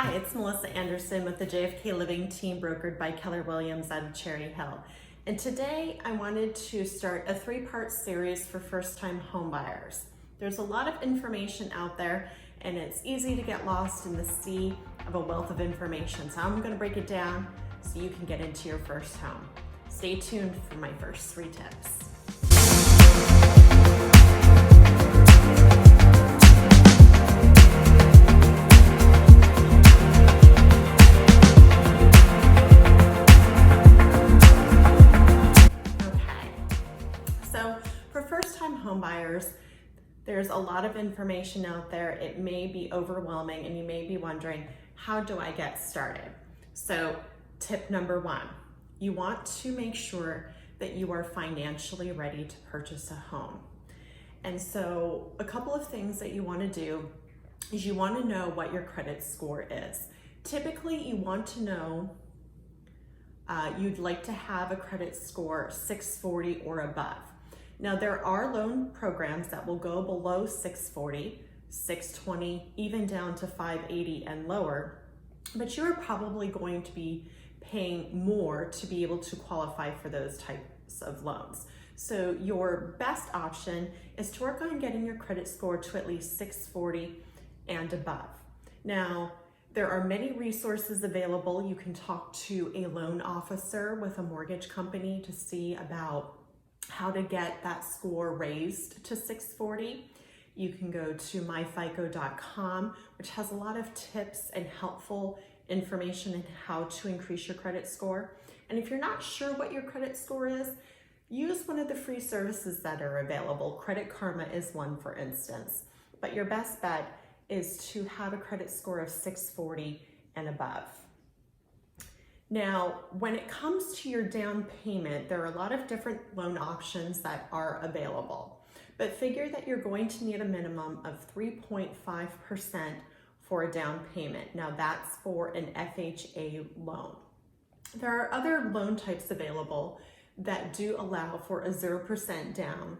Hi, it's Melissa Anderson with the JFK Living team brokered by Keller Williams out of Cherry Hill. And today I wanted to start a three-part series for first-time homebuyers. There's a lot of information out there and it's easy to get lost in the sea of a wealth of information. So I'm going to break it down so you can get into your first home. Stay tuned for my first 3 tips. For first-time home buyers, there's a lot of information out there. It may be overwhelming and you may be wondering, how do I get started? So tip number 1, you want to make sure that you are financially ready to purchase a home. And so a couple of things that you want to do is you want to know what your credit score is. Typically you want to know you'd like to have a credit score 640 or above. Now there are loan programs that will go below 640, 620, even down to 580 and lower, but you're probably going to be paying more to be able to qualify for those types of loans. So your best option is to work on getting your credit score to at least 640 and above. Now, there are many resources available. You can talk to a loan officer with a mortgage company to see about how to get that score raised to 640. You can go to myfico.com, which has a lot of tips and helpful information in how to increase your credit score. And if you're not sure what your credit score is, use one of the free services that are available. Credit Karma is one, for instance. But your best bet is to have a credit score of 640 and above. Now, when it comes to your down payment, there are a lot of different loan options that are available, but figure that you're going to need a minimum of 3.5% for a down payment. Now that's for an FHA loan. There are other loan types available that do allow for a 0% down.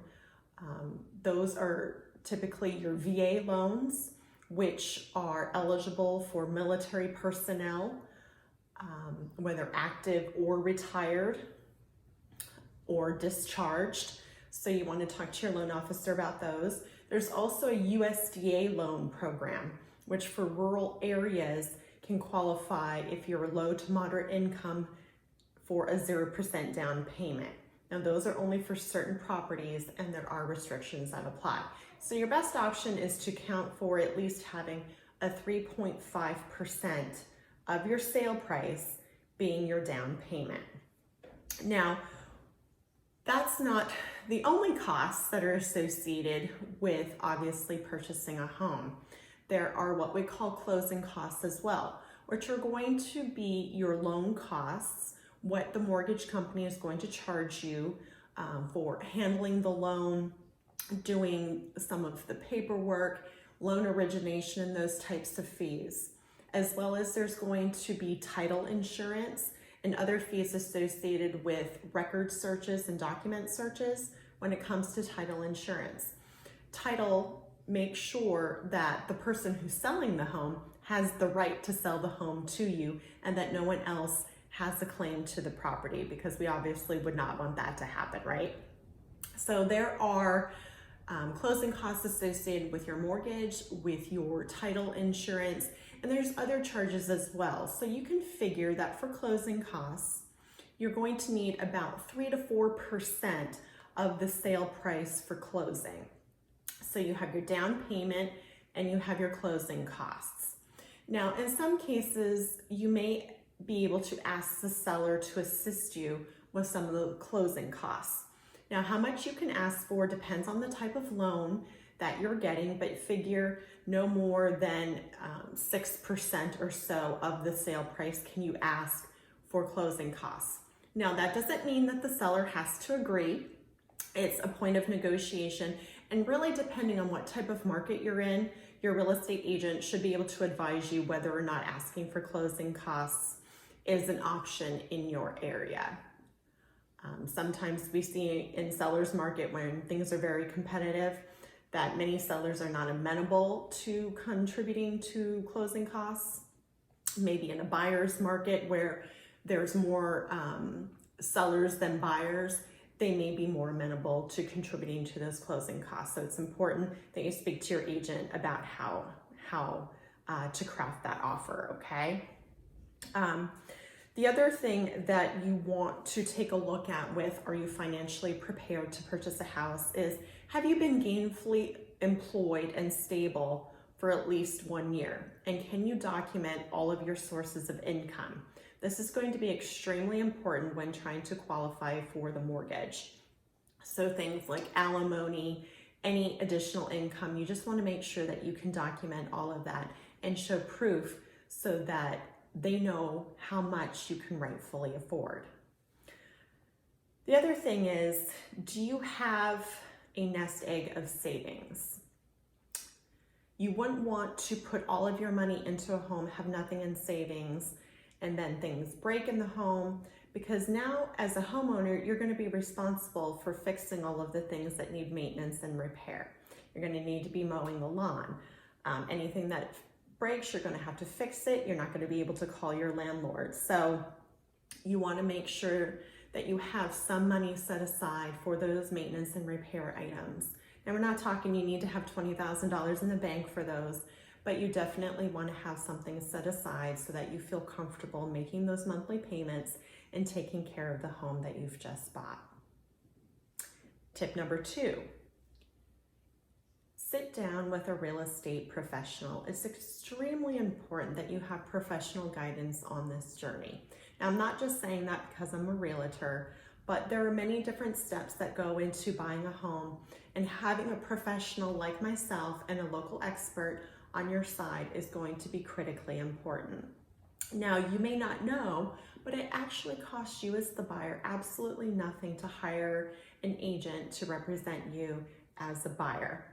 Those are typically your VA loans, which are eligible for military personnel, whether active or retired or discharged. So you want to talk to your loan officer about those. There's also a USDA loan program, which for rural areas can qualify if you're low to moderate income for a 0% down payment. Now those are only for certain properties and there are restrictions that apply. So your best option is to count for at least having a 3.5% of your sale price being your down payment. Now, that's not the only costs that are associated with obviously purchasing a home. There are what we call closing costs as well, which are going to be your loan costs, what the mortgage company is going to charge you for handling the loan, doing some of the paperwork, loan origination, and those types of fees. As well as there's going to be title insurance and other fees associated with record searches and document searches when it comes to title insurance. Title makes sure that the person who's selling the home has the right to sell the home to you and that no one else has a claim to the property, because we obviously would not want that to happen, right? So there are closing costs associated with your mortgage, with your title insurance, and there's other charges as well. So you can figure that for closing costs, you're going to need about 3 to 4% of the sale price for closing. So you have your down payment and you have your closing costs. Now, in some cases, you may be able to ask the seller to assist you with some of the closing costs. Now, how much you can ask for depends on the type of loan that you're getting, but figure no more than 6% or so of the sale price can you ask for closing costs. Now, that doesn't mean that the seller has to agree. It's a point of negotiation, and really depending on what type of market you're in, your real estate agent should be able to advise you whether or not asking for closing costs is an option in your area. Sometimes we see in sellers market when things are very competitive that many sellers are not amenable to contributing to closing costs. maybe in a buyer's market where there's more sellers than buyers, they may be more amenable to contributing to those closing costs. So it's important that you speak to your agent about how to craft that offer, okay? The other thing that you want to take a look at with are you financially prepared to purchase a house is, have you been gainfully employed and stable for at least 1 year? And can you document all of your sources of income? This is going to be extremely important when trying to qualify for the mortgage. So things like alimony, any additional income, you just want to make sure that you can document all of that and show proof so that they know how much you can rightfully afford. The other thing is, do you have a nest egg of savings? You wouldn't want to put all of your money into a home, have nothing in savings, and then things break in the home, because now as a homeowner, you're going to be responsible for fixing all of the things that need maintenance and repair. You're going to need to be mowing the lawn. Anything that breaks, you're going to have to fix it. You're not going to be able to call your landlord. So you want to make sure that you have some money set aside for those maintenance and repair items. Now, we're not talking you need to have $20,000 in the bank for those, but you definitely want to have something set aside so that you feel comfortable making those monthly payments and taking care of the home that you've just bought. Tip number 2. Sit down with a real estate professional. It's extremely important that you have professional guidance on this journey. Now, I'm not just saying that because I'm a realtor, but there are many different steps that go into buying a home, and having a professional like myself and a local expert on your side is going to be critically important. Now, you may not know, but it actually costs you as the buyer absolutely nothing to hire an agent to represent you as a buyer.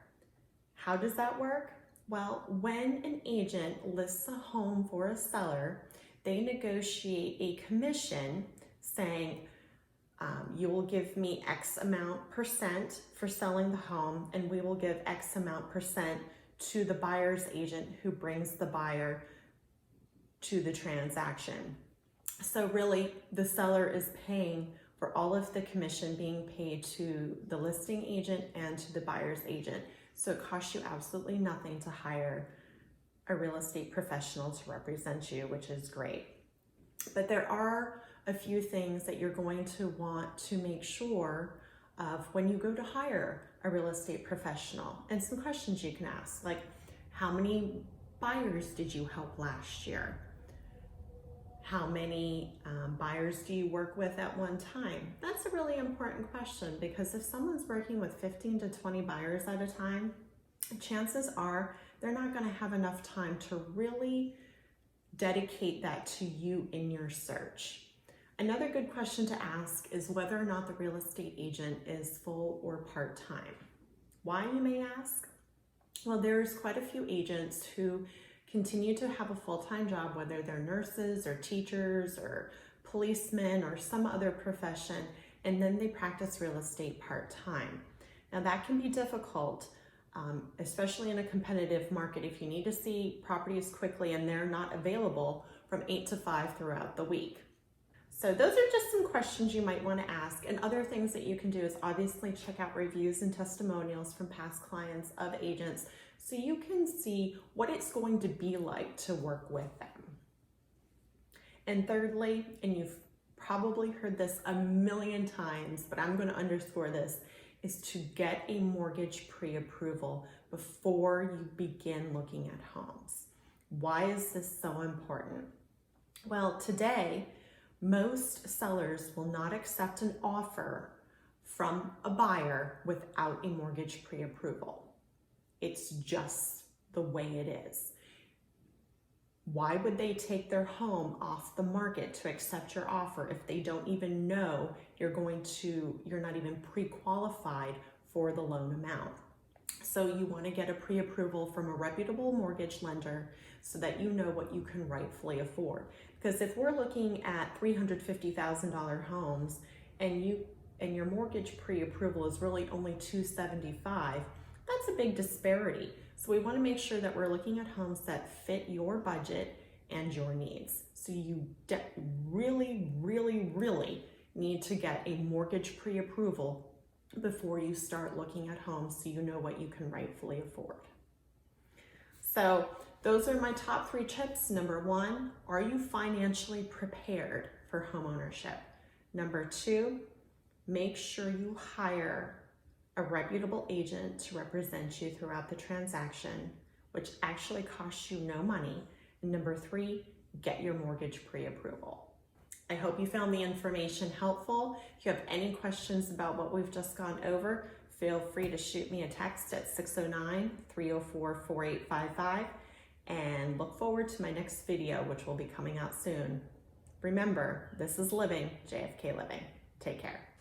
How does that work? Well, when an agent lists a home for a seller, they negotiate a commission saying, you will give me X amount percent for selling the home, and we will give X amount percent to the buyer's agent who brings the buyer to the transaction. So really, the seller is paying for all of the commission being paid to the listing agent and to the buyer's agent. So it costs you absolutely nothing to hire a real estate professional to represent you, which is great. But there are a few things that you're going to want to make sure of when you go to hire a real estate professional, and some questions you can ask, like how many buyers did you help last year? How many buyers do you work with at one time? That's a really important question, because if someone's working with 15 to 20 buyers at a time, chances are they're not going to have enough time to really dedicate that to you in your search. Another good question to ask is whether or not the real estate agent is full or part-time. Why, you may ask? Well, there's quite a few agents who continue to have a full-time job, whether they're nurses or teachers or policemen or some other profession, and then they practice real estate part-time. Now, that can be difficult, especially in a competitive market, if you need to see properties quickly and they're not available from 8 to 5 throughout the week. So those are just some questions you might want to ask. And other things that you can do is obviously check out reviews and testimonials from past clients of agents, so you can see what it's going to be like to work with them. And thirdly, and you've probably heard this a million times, but I'm going to underscore this, is to get a mortgage pre-approval before you begin looking at homes. Why is this so important? Well, today, most sellers will not accept an offer from a buyer without a mortgage pre-approval. It's just the way it is. Why would they take their home off the market to accept your offer if they don't even know you're not even pre-qualified for the loan amount? So you want to get a pre-approval from a reputable mortgage lender so that you know what you can rightfully afford. Because if we're looking at $350,000 homes and your mortgage pre-approval is really only $275,000, that's a big disparity. So we want to make sure that we're looking at homes that fit your budget and your needs. So you really, really, really need to get a mortgage pre-approval before you start looking at homes so you know what you can rightfully afford. So those are my top 3 tips. Number 1, are you financially prepared for homeownership? Number 2, make sure you hire a reputable agent to represent you throughout the transaction, which actually costs you no money. And number 3, get your mortgage pre-approval. I hope you found the information helpful. If you have any questions about what we've just gone over, feel free to shoot me a text at 609-304-4855, and look forward to my next video, which will be coming out soon. Remember, this is living, JFK Living. Take care.